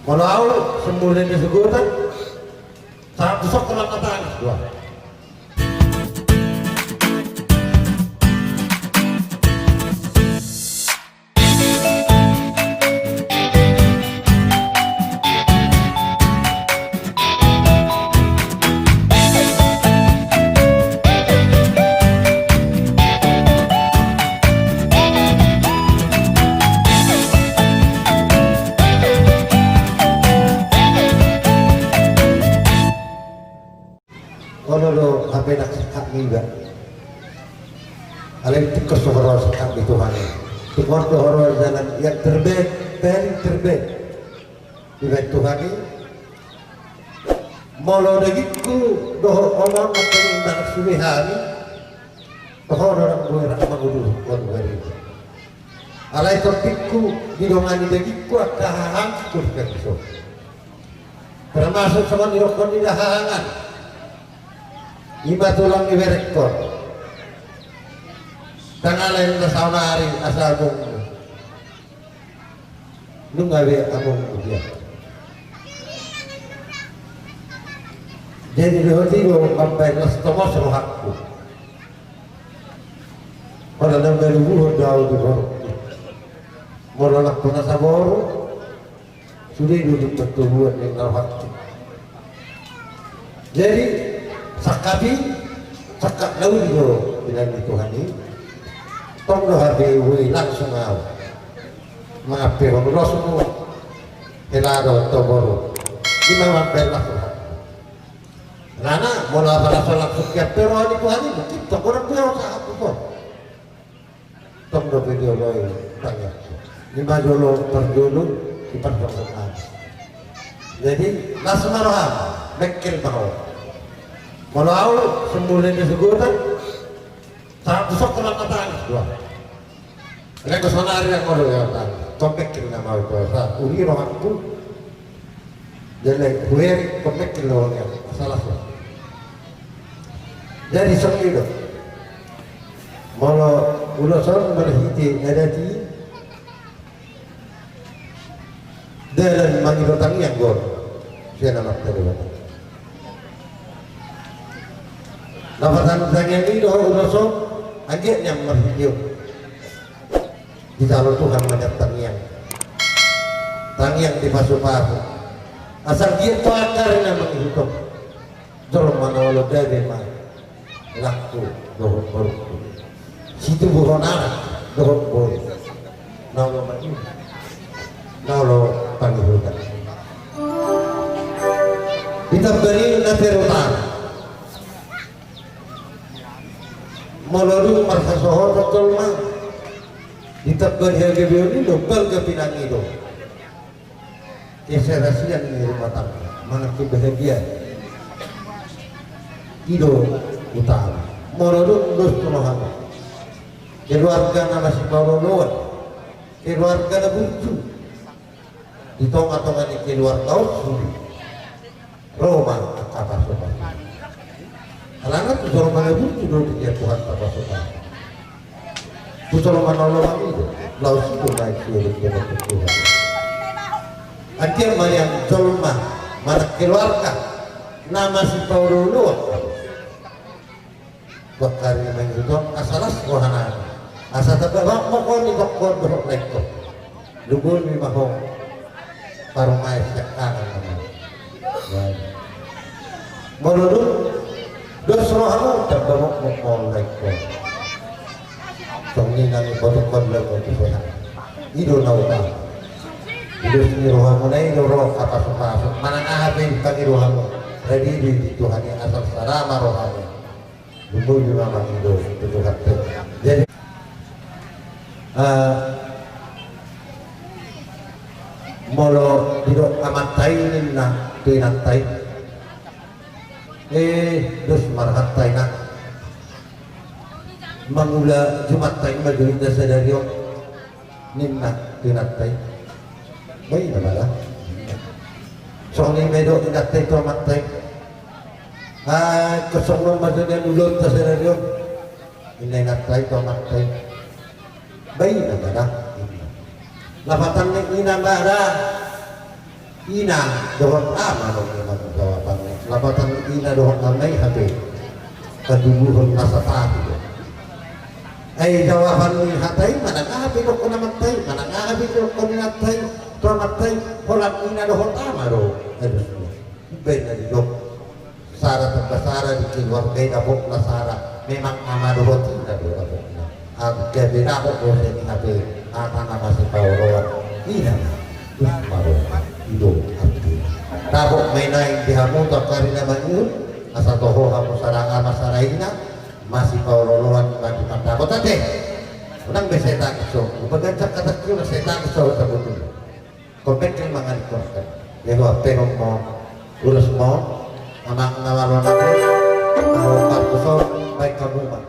Kalau sembuhnya disebutkan saat besok kena kata dua. Kalau HP nak sekat juga, alim tikus horor sekat di Tuhan. Tuhan tu horor jalan yang terbaik, paling terbaik di Tuhan ini. Malah begitu doh orang akan nak suwi hari, doh orang boleh nak mengurus orang beri. Alai topikku di dongan begitu akan hancur kesok. Termasuk sama dirokon di dahangan. Iba tulang di rekor tanggal lain ke sauna hari asal bung lu nggak be abung dia jadi dihoti sampai ke setengah seluruh hakku pada nama dulu jauh di bawah molalak pernah sabor sudah duduk bertubuhan yang terhati jadi sakabi sakap lalu juga bilang Tuhan ini tong doh hati wui langsung au mengapi Allah semua helado toboro lima mampir langsung karena bola pada sholat setiap pero di Tuhan ini mungkin tong orang punya usaha pun tong doh video loh tanya lima jolo terjulu di perjalanan jadi langsung maroham bekil bawah. Kalau sembuhnya disebutkan saat besok kena kata dua. Ini kesana hari yang kalau ya tak topik kita mau saat uri rohku jadi gue topik kita orangnya salah satu. Jadi seperti itu. Kalau udah seorang berhenti ada di dan manggil orang yang gor saya nama terima. Lafazan saya ini doa urusan aja yang berhidup di dalam Tuhan banyak tangiang di pasu-pasu asal dia tu akarnya menghidup jolong mana walau dari mana laku doa berku situ buronara doa berku nalo maju nalo panggilan kita beri naterutan melalui markas sohor betul mah ditabbar harga bioni dobel ke pinang itu keserasian di rumah tangga mana kebahagiaan itu utama melalui dos tulohan keluarga nama si Paulon keluarga na buntu ditong-tongan di keluarga suri Roma apa sobat alangan tu suruh mana pun tu dulu dia Tuhan apa sopan. Tu suruh mana orang itu, laut itu naik suruh dia Tuhan. Akhir yang colma mana keluarga nama si Paulo bakal yang itu asalas kohana asal tapi bak mokon ni bakor berok lekko lubul ni mahong parumai sekarang Morodun dos rohanu terbang mokon lekko Tongni nani bodokon lekko tuhan ido nauta ido sini rohamu na ido roh kapasuk mana ahabin pagi rohamu ready di Tuhan yang asal sarama rohamu Lumbu juga masih itu Tuhan. Jadi molo tidak amat tainin na tinatay dos marhat tayo na mangula Jumat tayo magulit na sa daryo ninna tinatay bayi na bala so ni medo tinatay to amat tayo kosong mo maksudnya ulun sa senaryo inay natay to matay bayi na ba na lapatan ni inambara ina dohon ama dong memang jawabannya labatan ina dohon amai habe keduduhan masa tadi ay jawaban ni hatay mana ngabi dok ko naman tay mana ngabi dok ko natay tomatay holat ina dohon ama do aduh ben na dok sara terbesar di keluarga dapok na sara memang ama dohon ina do dapok na ang gabi na ko ni habe atana masih pauroan ina terus maro ido abdi tabok mainai dihamu takari naman yun asa toho hamu saranga masaraina masih pauroloan bagi tabok tadi unang beseta so upagancak kata kyo na seta so sa buto kompet kang mga dikokan lego pero mo urus mo amang nawaron ako mau parkuso baik kabuma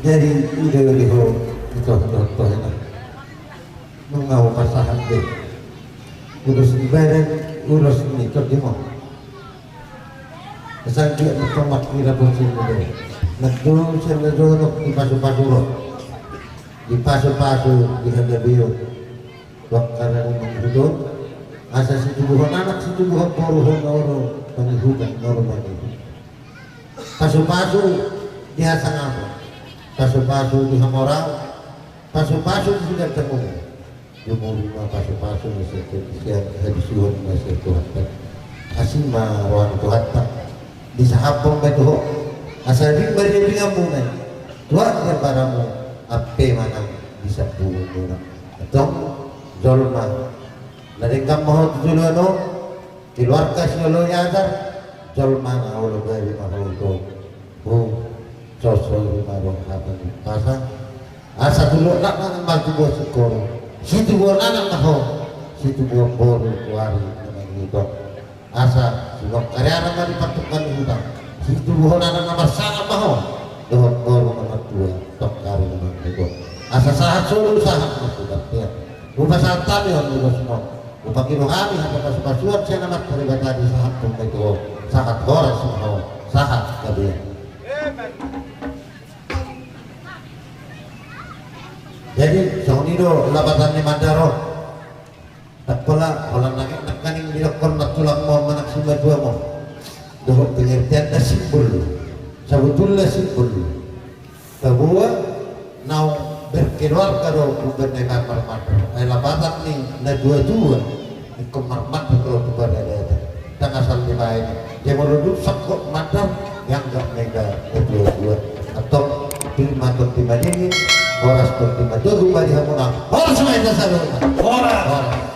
jadi ide liho itu contohnya mengau pasahan deh urus ibadah urus ini cuma kesan dia bertomat kira bosin deh ngedu senedonok di pasu-pasu di pasu-pasu di hadabiyo waktu menghidupkan asa situ bukan anak situ bukan poruhon orang penghidupan normal itu pasu-pasu dia sangat pasu-pasu di Hamorang, pasu-pasu sudah temu. Jumur lima pasu-pasu masih siang hadis Tuhan masih Tuhan. Asin maruan Tuhan tak disahapong betul. Asal ring beri pingamungan. Tuhan berbaramu apa mana bisa bunuh. Atau zolma. Dari kamu tujuan di luar kasih lo yazar zolma awal beri mahal tu. Sosok marong apa ni pasang asa dulu nak bantu buat sekolah situ buat anak maho situ buat bor kuari dengan itu asa sebab karya anak dipatukan hutang situ buat anak nomor sangat maho dengan bor nomor dua tok kari dengan itu asa sahat solo sahat sudah ya rumah saat tadi orang itu semua rumah kilo kami apa pas-pasuan saya nama terlibat tadi sahat pun itu sangat boros semua sahat kabeh. Jadi saunido labatannya mandaro tak pula orang lagi tekaning dilakon nak tulang mau manak sumber dua mau dohok pengertian dah simbol sebetulnya simpul bahwa nau berkeluar kalau bukan dengan marmat elabatan nih na dua-dua di kemarmat kalau bukan ada dan asal dimain yang menurut sakok madam yang enggak mega dua-dua atau lima ini horas berlima dua rumah di hamuna horas main dasar horas